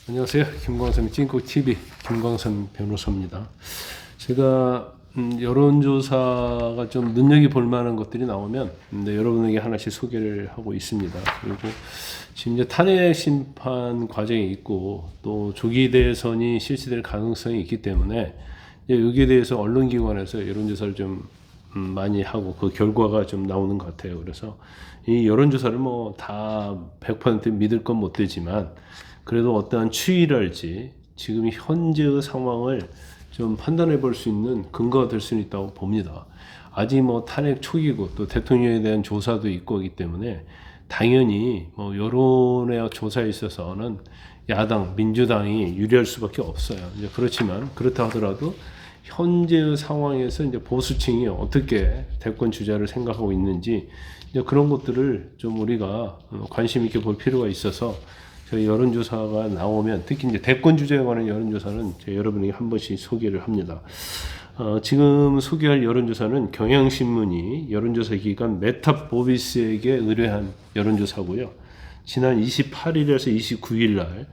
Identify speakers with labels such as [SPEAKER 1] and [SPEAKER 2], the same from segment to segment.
[SPEAKER 1] 안녕하세요. 김광선의 찐국TV 김광선 변호사입니다. 제가 여론조사가 좀 눈여겨볼 만한 것들이 나오면 여러분에게 하나씩 소개를 하고 있습니다. 그리고 지금 이제 탄핵 심판 과정이 있고 또 조기 대선이 실시될 가능성이 있기 때문에 여기에 대해서 언론기관에서 여론조사를 좀 많이 하고 그 결과가 좀 나오는 것 같아요. 그래서 이 여론조사를 뭐 다 100% 믿을 건 못 되지만 그래도 어떠한 추이랄지 지금 현재의 상황을 좀 판단해 볼 수 있는 근거가 될 수는 있다고 봅니다. 아직 뭐 탄핵 초기고 또 대통령에 대한 조사도 있고 하기 때문에 당연히 뭐 여론의 조사에 있어서는 야당 민주당이 유리할 수밖에 없어요. 이제 그렇지만 그렇다 하더라도 현재의 상황에서 이제 보수층이 어떻게 대권 주자를 생각하고 있는지 이제 그런 것들을 좀 우리가 관심 있게 볼 필요가 있어서 저희 여론조사가 나오면 특히 이제 대권 주자에 관한 여론조사는 여러분에게 한 번씩 소개를 합니다. 지금 소개할 여론조사는 경향신문이 여론조사 기관 메타보비스에게 의뢰한 여론조사고요. 지난 28일에서 29일 날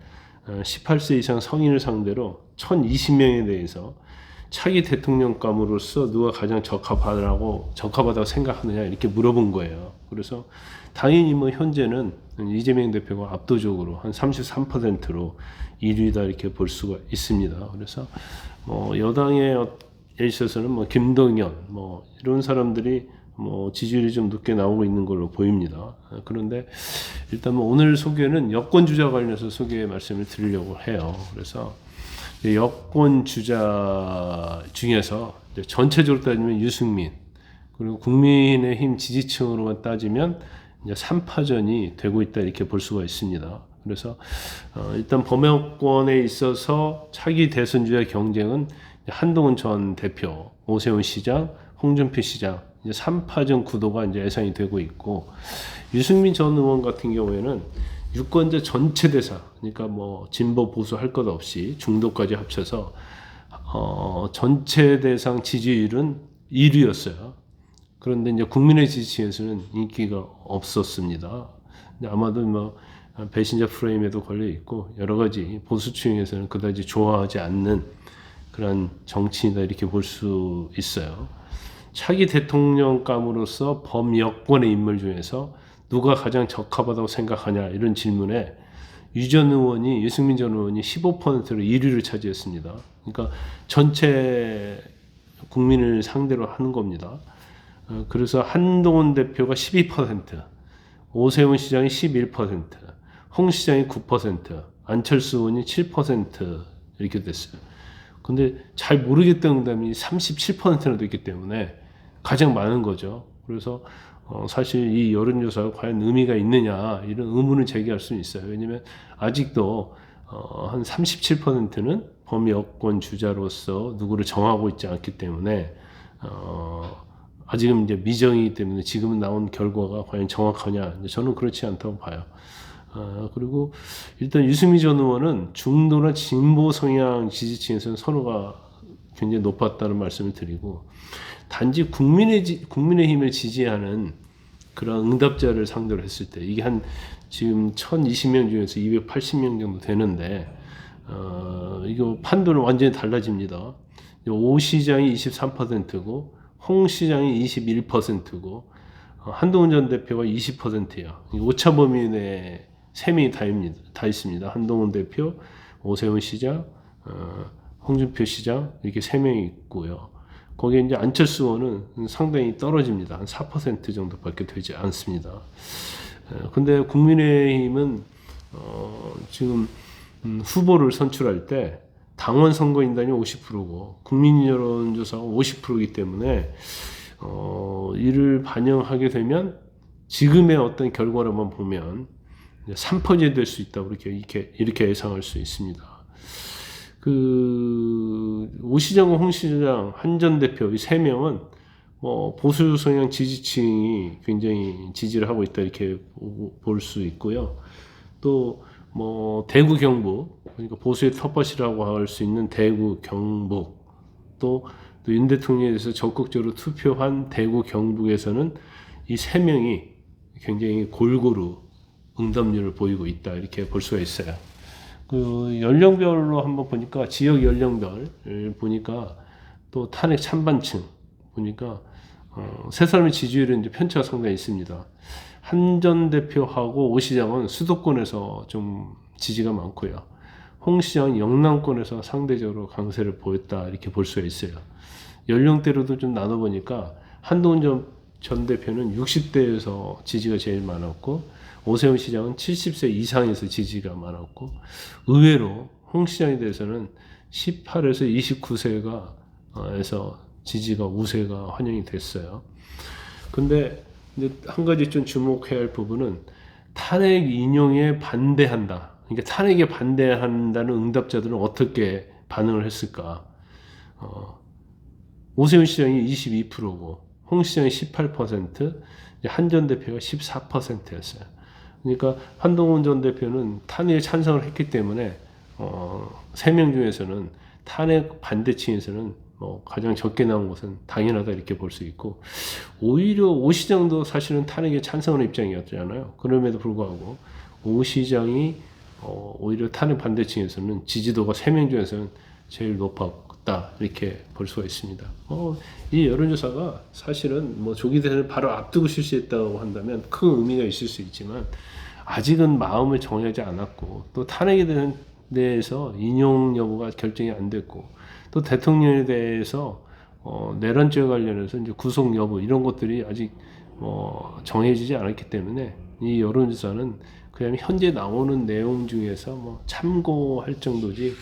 [SPEAKER 1] 18세 이상 성인을 상대로 1020명에 대해서 차기 대통령감으로서 누가 가장 적합하다고 생각하느냐 이렇게 물어본 거예요. 그래서 당연히 뭐 현재는 이재명 대표가 압도적으로 한 33%로 1위다 이렇게 볼 수가 있습니다. 그래서 뭐 여당에 있어서는 뭐 김동연 뭐 이런 사람들이 뭐 지지율이 좀 높게 나오고 있는 걸로 보입니다. 그런데 일단 뭐 오늘 소개는 여권 주자 관련해서 소개 말씀을 드리려고 해요. 그래서 여권 주자 중에서 전체적으로 따지면 유승민 그리고 국민의힘 지지층으로만 따지면 이제 3파전이 되고 있다 이렇게 볼 수가 있습니다. 그래서 일단 범여권에 있어서 차기 대선주자 경쟁은 한동훈 전 대표, 오세훈 시장, 홍준표 시장 이제 3파전 구도가 이제 예상이 되고 있고 유승민 전 의원 같은 경우에는 유권자 전체 대상, 그러니까 뭐 진보 보수 할 것 없이 중도까지 합쳐서 전체 대상 지지율은 1위였어요. 그런데 이제 국민의 지지층에서는 인기가 없었습니다. 아마도 뭐 배신자 프레임에도 걸려 있고 여러 가지 보수층에서는 그다지 좋아하지 않는 그런 정치인이다 이렇게 볼 수 있어요. 차기 대통령감으로서 범여권의 인물 중에서 누가 가장 적합하다고 생각하냐 이런 질문에 유승민 전 의원이 15%로 1위를 차지했습니다. 그러니까 전체 국민을 상대로 하는 겁니다. 그래서 한동훈 대표가 12%, 오세훈 시장이 11%, 홍 시장이 9%, 안철수 의원이 7% 이렇게 됐어요. 근데 잘 모르겠다는 응답이 37%나 됐기 때문에 가장 많은 거죠. 그래서 사실 이 여론조사가 과연 의미가 있느냐 이런 의문을 제기할 수는 있어요. 왜냐하면 아직도 한 37%는 범여권 주자로서 누구를 정하고 있지 않기 때문에 아직은 이제 미정이기 때문에 지금 나온 결과가 과연 정확하냐 저는 그렇지 않다고 봐요. 그리고 일단 유승민 전 의원은 중도나 진보 성향 지지층에서는 선호가 굉장히 높았다는 말씀을 드리고 단지 국민의힘을 지지하는 그런 응답자를 상대로 했을 때 이게 한 지금 1020명 중에서 280명 정도 되는데 이거 판도는 완전히 달라집니다. 오 시장이 23%고 홍 시장이 21%고 한동훈 전 대표가 20%예요. 오차 범위 내에 3명이 다 있습니다. 한동훈 대표, 오세훈 시장, 홍준표 시장 이렇게 3명이 있고요. 거기에 이제 안철수 의원은 상당히 떨어집니다. 한 4% 정도밖에 되지 않습니다. 근데 국민의힘은 지금 후보를 선출할 때 당원 선거인단이 50%고 국민 여론조사가 50%이기 때문에 이를 반영하게 되면 지금의 어떤 결과로만 보면 3%이 될 수 있다고 이렇게 예상할 수 있습니다. 오 시장과 홍 시장, 한 전 대표 이 3명은 뭐 보수 성향 지지층이 굉장히 지지를 하고 있다 이렇게 볼 수 있고요. 또 뭐 대구 경북 그러니까 보수의 텃밭이라고 할 수 있는 대구 경북 또 윤 대통령에 대해서 적극적으로 투표한 대구 경북에서는 이 3명이 굉장히 골고루 응답률을 보이고 있다 이렇게 볼 수가 있어요. 그 연령별로 한번 보니까 지역 연령별 보니까 또 탄핵 찬반층 보니까 세 사람의 지지율은 이제 편차가 상당히 있습니다. 한 전 대표하고 오 시장은 수도권에서 좀 지지가 많고요. 홍 시장은 영남권에서 상대적으로 강세를 보였다 이렇게 볼 수가 있어요. 연령대로도 좀 나눠보니까 한동훈 전 대표는 60대에서 지지가 제일 많았고 오세훈 시장은 70세 이상에서 지지가 많았고 의외로 홍 시장에 대해서는 18에서 29세가 에서 지지가 우세가 환영이 됐어요. 근데 이제 한 가지 좀 주목해야 할 부분은 탄핵 인용에 반대한다. 그러니까 탄핵에 반대한다는 응답자들은 어떻게 반응을 했을까? 오세훈 시장이 22%고 홍 시장이 18%, 한 전 대표가 14%였어요. 그러니까 한동훈 전 대표는 탄핵에 찬성을 했기 때문에 3명 중에서는 탄핵 반대층에서는 가장 적게 나온 것은 당연하다 이렇게 볼 수 있고 오히려 오 시장도 사실은 탄핵에 찬성하는 입장이었잖아요. 그럼에도 불구하고 오 시장이 오히려 탄핵 반대층에서는 지지도가 3명 중에서는 제일 높았다 이렇게 볼 수가 있습니다. 이 여론조사가 사실은 조기 대선을 바로 앞두고 실시했다고 한다면 큰 의미가 있을 수 있지만 아직은 마음을 정하지 않았고 또 탄핵에 대해서 인용 여부가 결정이 안 됐고 또 대통령에 대해서 내란죄와 관련해서 이제 구속 여부 이런 것들이 아직 정해지지 않았기 때문에 이 여론조사는 그냥 현재 나오는 내용 중에서 참고할 정도지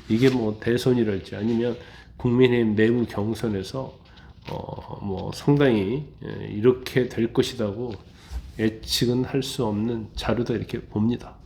[SPEAKER 1] 이게 대선이랄지 아니면 국민의힘 내부 경선에서 상당히 이렇게 될 것이라고 예측은 할 수 없는 자료다 이렇게 봅니다.